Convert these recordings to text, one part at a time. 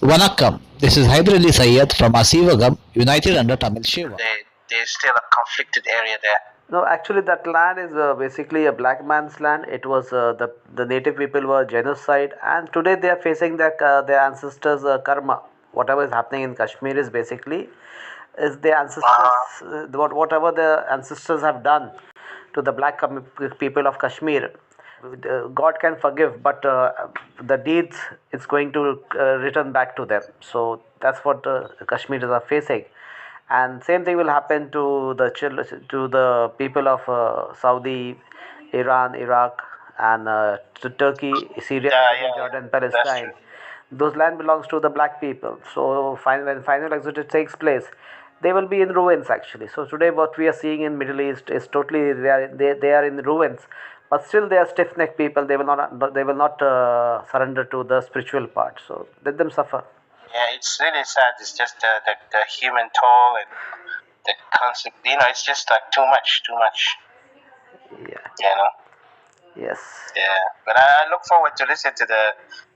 Vanakkam, this is Hyder Ali Sayyed from Asivagam, United under Tamil Shiva. There's still a conflicted area there. No, actually, that land is basically a black man's land. It was the native people were genocide, and today they are facing their ancestors' karma. Whatever is happening in Kashmir is basically is the ancestors whatever the ancestors have done to the people of Kashmir. God can forgive, but the deeds it's going to return back to them. So that's what Kashmiris are facing, and same thing will happen to the to the people of Saudi, Iran, Iraq, and to Turkey, Syria, Jordan, Palestine. Those land belongs to the black people. So when final exodus takes place, they will be in ruins actually. So today what we are seeing in Middle East is totally they are in ruins, but still they are stiff necked people. They will not surrender to the spiritual part. So let them suffer. Yeah, it's really sad. It's just the human toll and the concept. It's just like too much. Yeah. Yes. Yeah, but I look forward to listen to the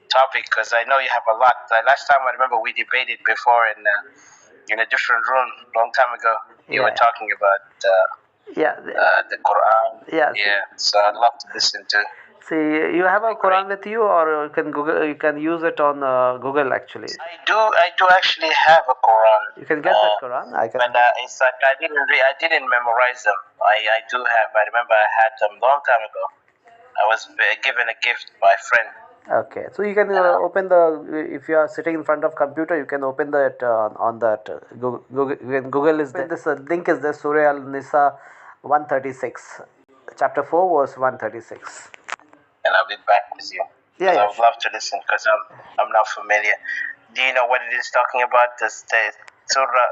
topic because I know you have a lot. Last time I remember we debated before in a different room long time ago. You were talking about the Quran. Yeah. So I'd love to listen to. See, you have a Quran with you, or you can Google. You can use it on Google actually. I do actually have a Quran. You can get that Quran. But it's like I didn't memorize them. I do have. I remember I had them long time ago. I was given a gift by a friend. Okay, so you can open if you are sitting in front of computer, you can open that on that Google is there. This link is there, Surah Al-Nisa 136, chapter 4 verse 136. And I'll be back with you. Yeah, I would love to listen because I'm not familiar. Do you know what it is talking about? The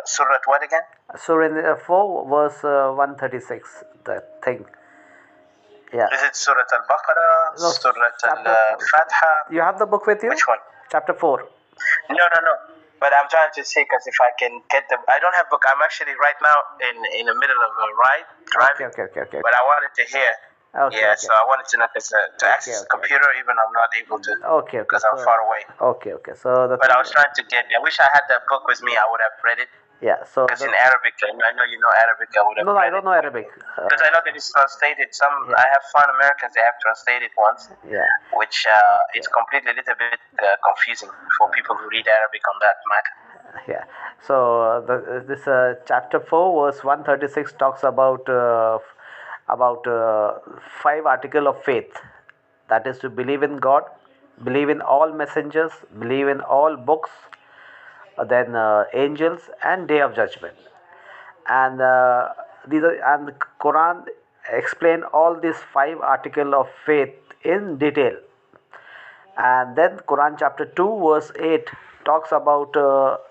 Surah what again? Surah 4 verse 136, the thing. Yeah. Is it Surah Al-Baqarah? No, Surah Al-Fatiha? You have the book with you? Which one? Chapter 4. No. But I'm trying to see because if I can get them. I don't have book. I'm actually right now in the middle of a ride driving. Okay. But I wanted to hear. Okay. So I wanted to know because to access the computer, even I'm not able to. Okay. Because I'm far away. Okay. So but I was trying to get. I wish I had that book with me. I would have read it. Yeah, so because in Arabic, I know you know Arabic. I would have. No, I don't know Arabic. Because I know that it's translated. I have found Americans they have translated once. Yeah. Which it's completely a little bit confusing for people who read Arabic on that matter. Yeah. So this chapter 4 verse 136 talks about 5 articles of faith. That is to believe in God, believe in all messengers, believe in all books, then angels and day of judgment, and the Quran explain all these 5 articles of faith in detail. And then Quran chapter 2 verse 8 talks about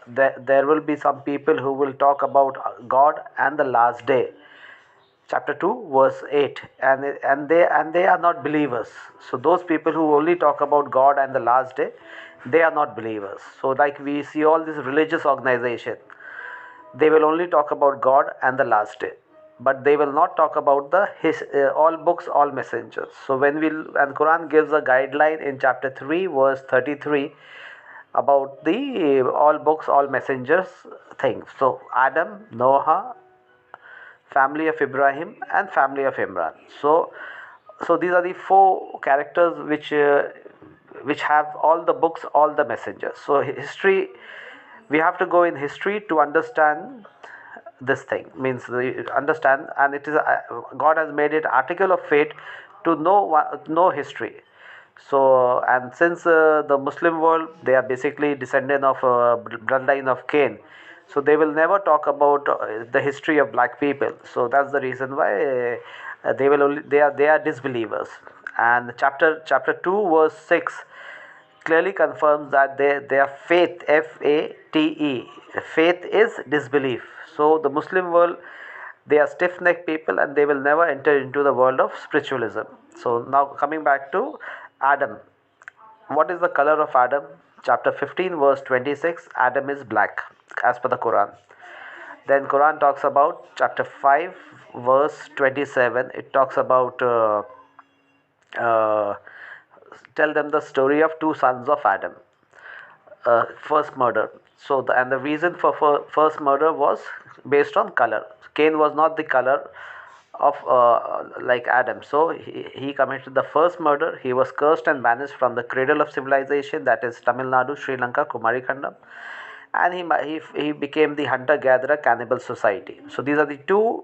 there will be some people who will talk about God and the last day. Chapter 2 verse 8, and they are not believers. So those people who only talk about God and the last day, they are not believers. So like we see all this religious organization, they will only talk about God and the last day, but they will not talk about all books, all messengers. So and Quran gives a guideline in chapter 3 verse 33 about the all books, all messengers thing. So Adam, Noah, family of Ibrahim and family of Imran. So these are the 4 characters which have all the books, all the messengers. So history, we have to go in history to understand this thing. Means understand, and it is God has made it article of faith to know history. So and since the Muslim world, they are basically descendant of bloodline of Cain. So they will never talk about the history of black people. So that's the reason why they are disbelievers. And chapter 2 verse 6 clearly confirms that their faith, FATE, faith is disbelief. So the Muslim world, they are stiff-necked people and they will never enter into the world of spiritualism. So now coming back to Adam. What is the color of Adam? Chapter 15 verse 26, Adam is black as per the Quran. Then Quran talks about chapter 5 verse 27. It talks about tell them the story of 2 sons of Adam. first murder. So the reason for first murder was based on color. Cain was not the color of like Adam, so he committed the first murder. He was cursed and banished from the cradle of civilization, that is Tamil Nadu, Sri Lanka, Kumari Khandam, and he became the hunter gatherer cannibal society. So these are the two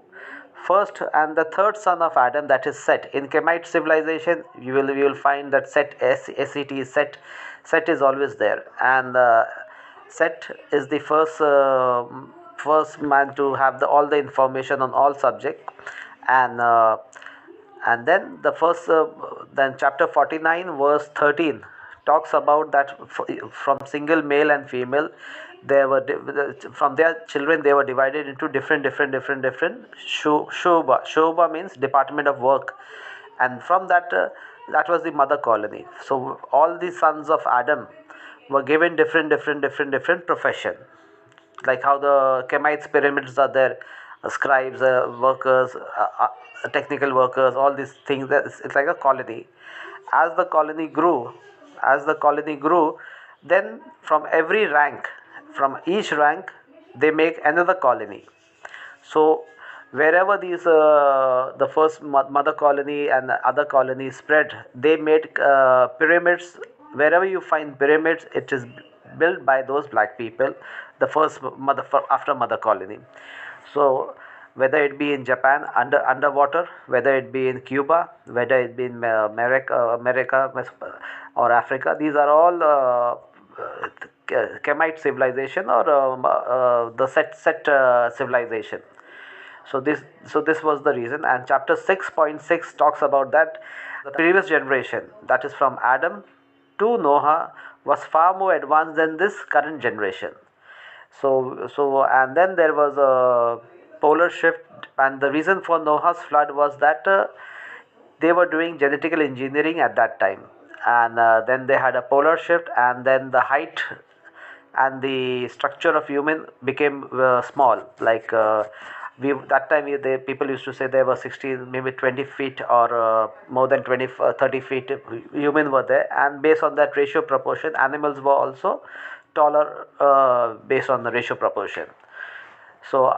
first, and the third son of Adam, that is Set. In Kemite civilization, you will find that Set, Set is Set. Set is always there, and Set is the first man to have all the information on all subject, and then the first then chapter 49 verse 13 talks about that from single male and female, they were from their children they were divided into different shoba means department of work, and from that that was the mother colony. So all the sons of Adam were given different profession, like how the Kemites pyramids are there, scribes, workers, technical workers, all these things. It's like a colony. As the colony grew, then from every rank, from each rank, they make another colony. So wherever these the first mother colony and other colonies spread, they made pyramids. Wherever you find pyramids, it is built by those black people, the first mother after mother colony. So whether it be in Japan underwater, whether it be in Cuba, whether it be in America or Africa, these are all Kemite civilization or the Set civilization. So this was the reason, and chapter 6.6 talks about that the previous generation, that is from Adam to Noah, was far more advanced than this current generation. So and then there was a polar shift, and the reason for Noah's flood was that they were doing genetical engineering at that time, and then they had a polar shift, and then the height and the structure of human became small, like we that time people used to say there were 16, maybe 20 feet, or more than 20 30 feet human were there, and based on that ratio proportion animals were also taller based on the ratio proportion. So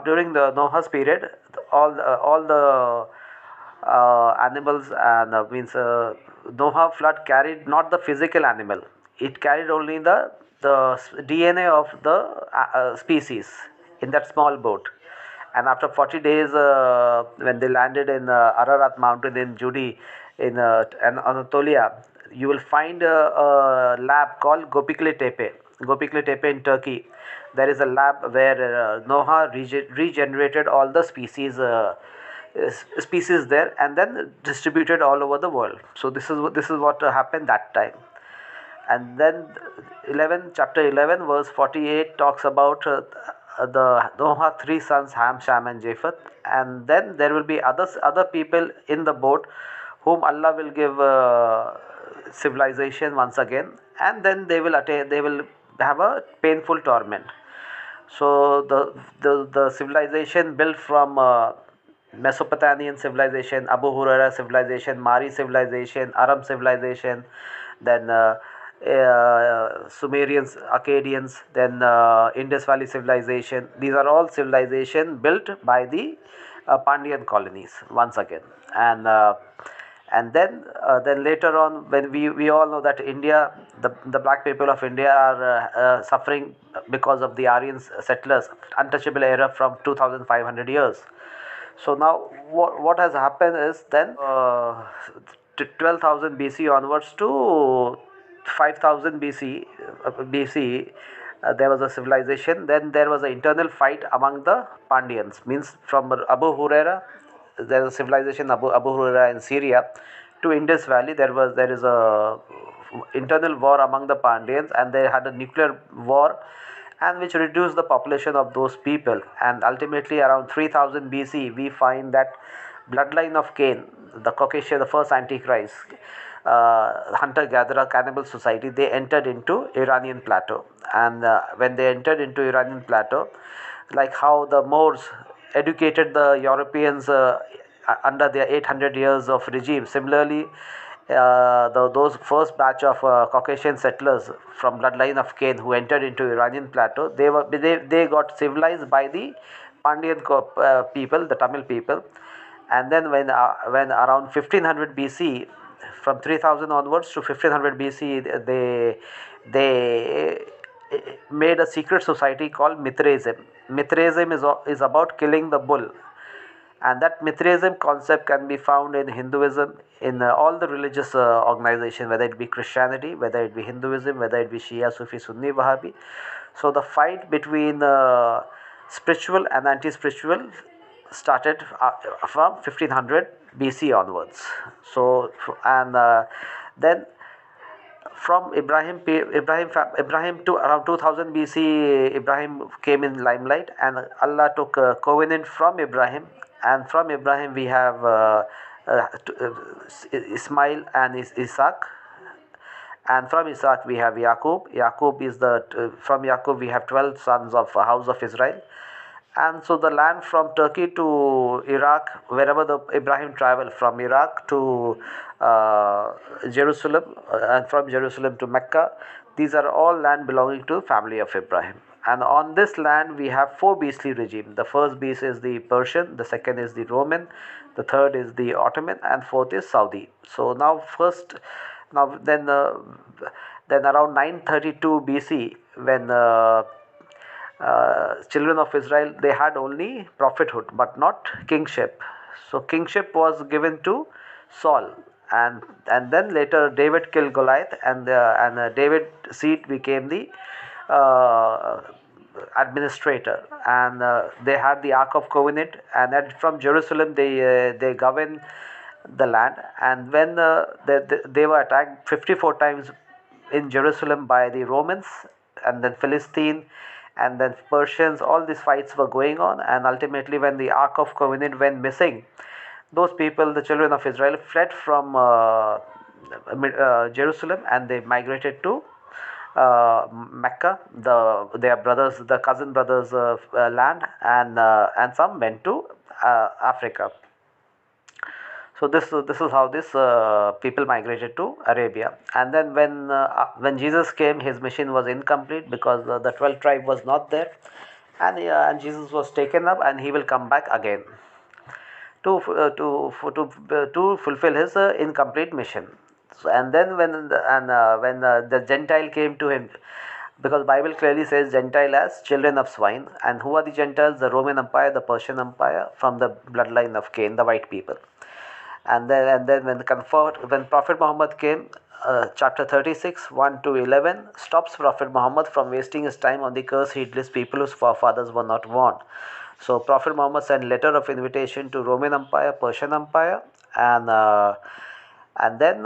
during the Noah's period, all the animals, and means Noah flood carried not the physical animal, it carried only the DNA of the species in that small boat. And after 40 days, when they landed in Ararat mountain in Judy, in Anatolia, you will find a lab called Gopikli Tepe in Turkey. There is a lab where Noah regenerated all the species there, and then distributed all over the world. So this is what happened that time. And then chapter 11 verse 48 talks about the Noah three sons, Ham, Sham and Japheth, and then there will be other people in the boat whom Allah will give civilization once again, and then they will have a painful torment. So the civilization built from Mesopotamian civilization, Abu Huraira civilization, Mari civilization, Aram civilization, then Sumerians, Akkadians, then Indus Valley civilization. These are all civilization built by the Pandyan colonies once again, and then later on, when we all know that India, the black people of India are suffering because of the Aryan settlers, untouchable era from 2500 years. So now what has happened is then 12,000 BC onwards to 5000 BC, there was a civilization. Then there was an internal fight among the Pandyans, means from Abu Huraira, there is a civilization Abu Huraira in Syria, to Indus Valley. There is a internal war among the Pandyans, and they had a nuclear war, and which reduced the population of those people. And ultimately around 3000 BC we find that bloodline of Cain, the Caucasian, the first antichrist, hunter gatherer cannibal society, they entered into Iranian plateau. And when they entered into Iranian plateau, like how the Moors educated the Europeans under their 800 years of regime, similarly those first batch of Caucasian settlers from bloodline of Cain who entered into Iranian plateau, they got civilized by the Pandyan people, the Tamil people, and then when around 1500 BC, from 3000 onwards to 1500 BC, they made a secret society called Mithraism. Mithraism is about killing the bull, and that Mithraism concept can be found in Hinduism, in all the religious organization, whether it be Christianity, whether it be Hinduism, whether it be Shia, Sufi, Sunni, Wahhabi. So the fight between spiritual and anti-spiritual started from 1500 BC onwards. So and then from Ibrahim to around 2000 BC, Ibrahim came in limelight, and Allah took a covenant from Ibrahim, and from Ibrahim we have Ismail and Isaac, and from Isaac we have Yaqub. Yaqub is from Yaqub we have 12 sons of house of Israel. And so the land from Turkey to Iraq, wherever the Ibrahim traveled, from Iraq to Jerusalem, and from Jerusalem to Mecca, these are all land belonging to family of Ibrahim. And on this land we have four beastly regimes. The first beast is the Persian, the second is the Roman, the third is the Ottoman, and fourth is Saudi. So then around 932 BC, when children of Israel, they had only prophethood but not kingship. So kingship was given to Saul, and then later David killed Goliath, and David's seed became the administrator, and they had the Ark of Covenant, and from Jerusalem they govern the land. And when they were attacked 54 times in Jerusalem by the Romans, and then Philistine, and then Persians, all these fights were going on, and ultimately when the Ark of Covenant went missing, those people, the children of Israel, fled from Jerusalem, and they migrated to Mecca, their brothers, the cousin brothers' land, and some went to Africa. So this is how this people migrated to Arabia. And then when Jesus came, his mission was incomplete because the 12th tribe was not there, and Jesus was taken up, and he will come back again to fulfill his incomplete mission. So, and then when the Gentile came to him, because Bible clearly says Gentile as children of swine, and who are the Gentiles? The Roman Empire, the Persian Empire, from the bloodline of Cain, the white people. And then when Prophet Muhammad came, chapter 36 1 to 11 stops Prophet Muhammad from wasting his time on the cursed heedless people whose forefathers were not warned. So Prophet Muhammad sent letter of invitation to Roman Empire, Persian Empire, and then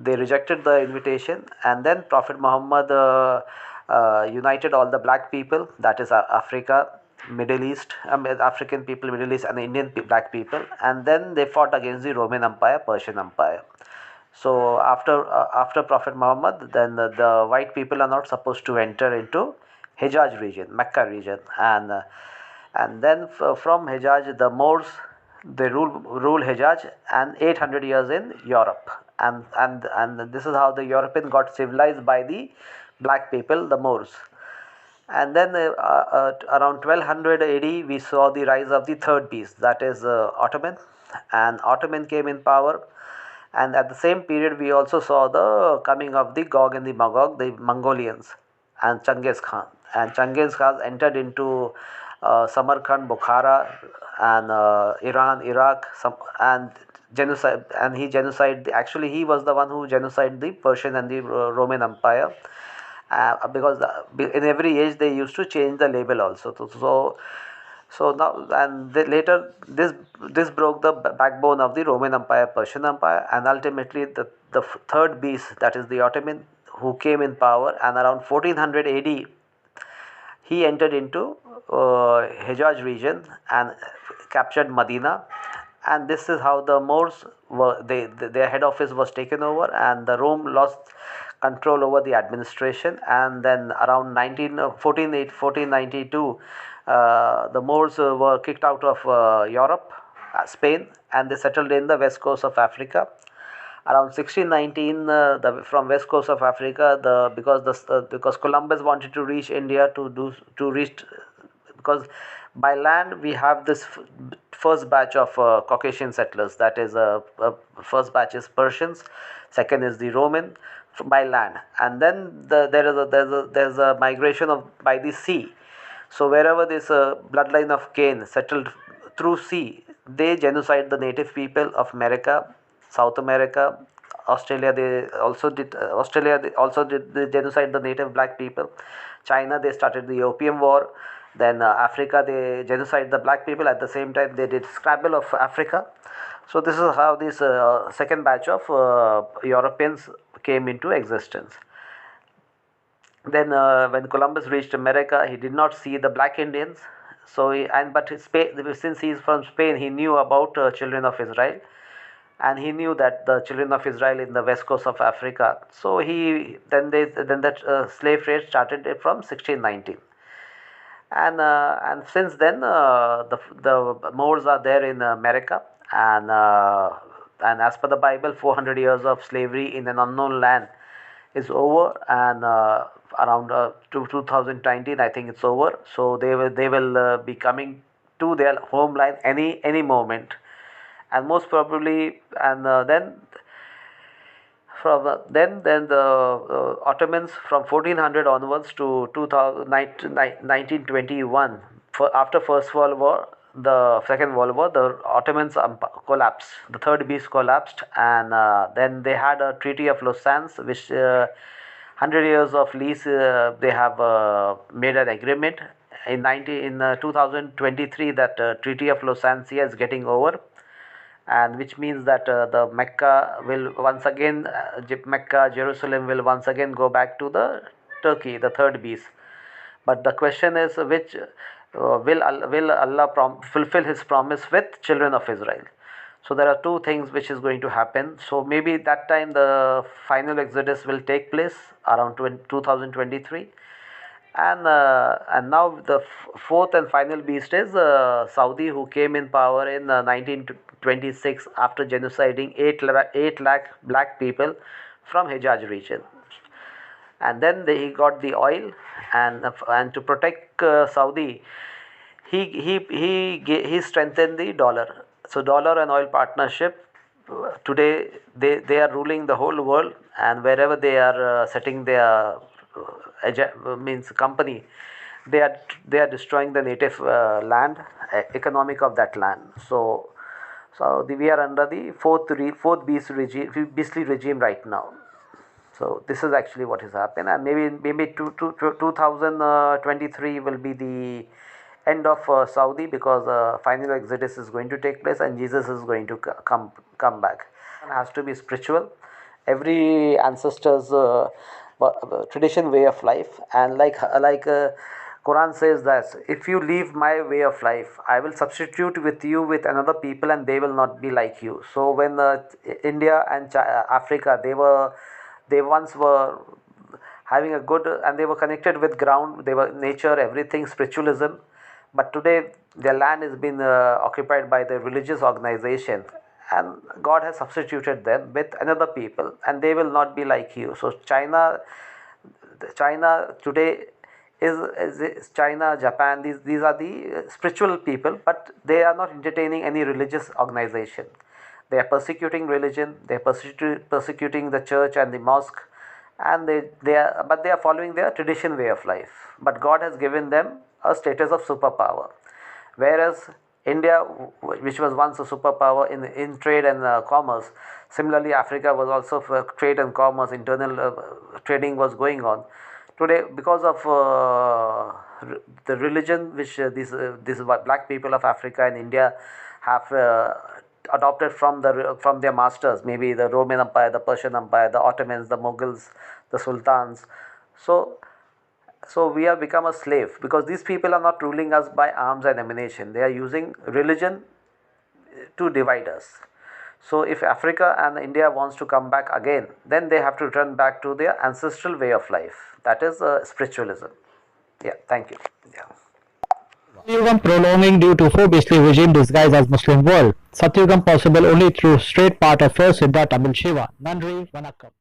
they rejected the invitation, and then Prophet Muhammad united all the black people, that is Africa, Middle East, African people, Middle East, and the Indian black people, and then they fought against the Roman Empire, Persian Empire. So after Prophet Muhammad, then the white people are not supposed to enter into Hijaz region, Mecca region, and then from Hijaz, the Moors, they rule Hijaz, and 800 years in Europe, and this is how the European got civilized by the black people, the Moors. And then around 1200 AD, we saw the rise of the third beast, that is Ottoman, and Ottoman came in power. And at the same period, we also saw the coming of the Gog and the Magog, the Mongolians, and Genghis Khan. And Genghis Khan entered into Samarkand, Bukhara, and Iran, Iraq, and genocide. And he genocide. Actually, he was the one who genocide the Persian and the Roman Empire. Because in every age they used to change the label also. So now, and later this broke the backbone of the Roman Empire, Persian Empire, and ultimately the third beast, that is the Ottoman, who came in power, and around 1400 AD he entered into Hijaz region and captured Medina. And this is how the Moors were. Their head office was taken over, and the Rome lost control over the administration. And then around 1492, the Moors were kicked out of Europe, Spain, and they settled in the west coast of Africa. Around 1619, from west coast of Africa, because Columbus wanted to reach India to reach, because by land we have this first batch of Caucasian settlers. That is, first batch is Persians, second is the Roman by land, and then there's a migration of by the sea. So wherever this bloodline of Cain settled through sea, they genocide the native people of America, South America, Australia. They also did the genocide the native black people. China, they started the Opium War. Then Africa, they genocide the black people. At the same time, they did scrabble of Africa. So this is how this second batch of Europeans came into existence. Then when Columbus reached America, he did not see the black Indians. So since he is from Spain, he knew about children of Israel, and he knew that the children of Israel in the west coast of Africa. So then that slave trade started from 1619, and since then the Moors are there in America, and as per the Bible, 400 years of slavery in an unknown land is over, and around 2019, I think it's over. So they will be coming to their homeland any moment, and most probably, and then the Ottomans from 1400 onwards to 1921. After First World War, the Second World War, the Ottomans collapsed. The third beast collapsed, and then they had a Treaty of Lausanne, which 100 years of lease. They have made an agreement in 2023, that Treaty of Lausanne is getting over, and which means that the Mecca will once again, Mecca, Jerusalem will once again go back to the Turkey, the third beast. But the question is, which will Allah fulfill His promise with children of Israel? So there are two things which is going to happen. So maybe that time the final exodus will take place around 2023, and now the fourth and final beast is Saudi, who came in power in 1926 after genociding 8 lakh black people from Hijaz region. And then he got the oil, and to protect Saudi, he strengthened the dollar. So dollar and oil partnership, today they are ruling the whole world, and wherever they are setting their means company, they are destroying the native land, economic of that land. So we are under the fourth beastly regime right now. So this is actually what has happened, and maybe 2023 will be the end of Saudi, because final exodus is going to take place, and Jesus is going to come back. It has to be spiritual. Every ancestor's tradition, way of life, and Quran says that if you leave my way of life, I will substitute with you with another people, and they will not be like you. So when India and Africa, they once were having a good, and they were connected with ground, they were nature, everything, spiritualism. But today their land has been occupied by the religious organization, and God has substituted them with another people, and they will not be like you. So China today is China, Japan. These are the spiritual people, but they are not entertaining any religious organization. They are persecuting religion. They are persecuting the church and the mosque, and they are following their tradition, way of life. But God has given them a status of superpower, whereas India, which was once a superpower in trade and commerce, similarly Africa was also for trade and commerce, internal trading was going on. Today, because of the religion which these black people of Africa and India have adopted from their masters, maybe the Roman Empire, the Persian Empire, the Ottomans, the Mughals, the Sultans. So we have become a slave, because these people are not ruling us by arms and ammunition. They are using religion to divide us. So if Africa and India wants to come back again, then they have to return back to their ancestral way of life. That is spiritualism. Yeah, thank you. Yeah. Satyugam prolonging due to four beastly regime disguised as Muslim world. Satyugam possible only through straight part of first Siddha Tamil Shiva. Nandri Vanakkam.